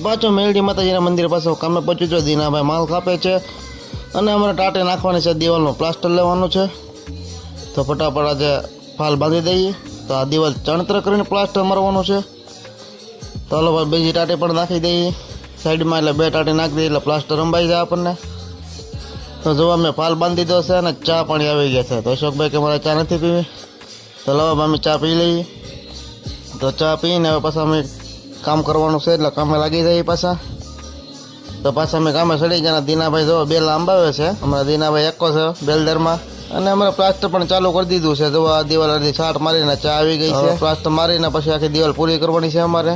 પાછો મેલડી માતાજીના મંદિર પાસે કામે પહોંચ્યું છે। દીનાભાઈ માલ કાપે છે અને અમારે ટાટે નાખવાની છે, દિવાલનું પ્લાસ્ટર લેવાનું છે। તો ફટાફટ આજે ફાલ બાંધી દઈએ। તો આ દિવાલ ચણતર કરીને પ્લાસ્ટર મારવાનું છે। તો હાલો ભાઈ બીજી ટાટી પણ નાખી દઈએ સાઈડમાં, એટલે 2 ટાટી નાખી દઈએ એટલે પ્લાસ્ટર રંબાઈ જાય આપણને। તો જો અમે ફાલ બાંધી દીધો છે અને ચા પાણી આવી ગયા છે। તો અશોકભાઈ કે મારે ચા નથી પીવી, તો લાવો અમે ચા પી લઈએ। તો ચા પીને હવે પાછા અમે કામ કરવાનું છે એટલે કામે લાગી જઈએ પાછા। તો પાછા અમે કામે ચડી ગયા। દીનાભાઈ જો બેલ આંબાવે છે, અમારા દીનાભાઈ એકો છે બેલદરમાં, અને અમારે પ્લાસ્ટર પણ ચાલુ કરી દીધું છે। જો આ દિવાલ અડધી છાટ મારીને ચા આવી ગઈ છે, પ્લાસ્ટર મારીને પછી આખી દિવાલ પૂરી કરવાની છે અમારે।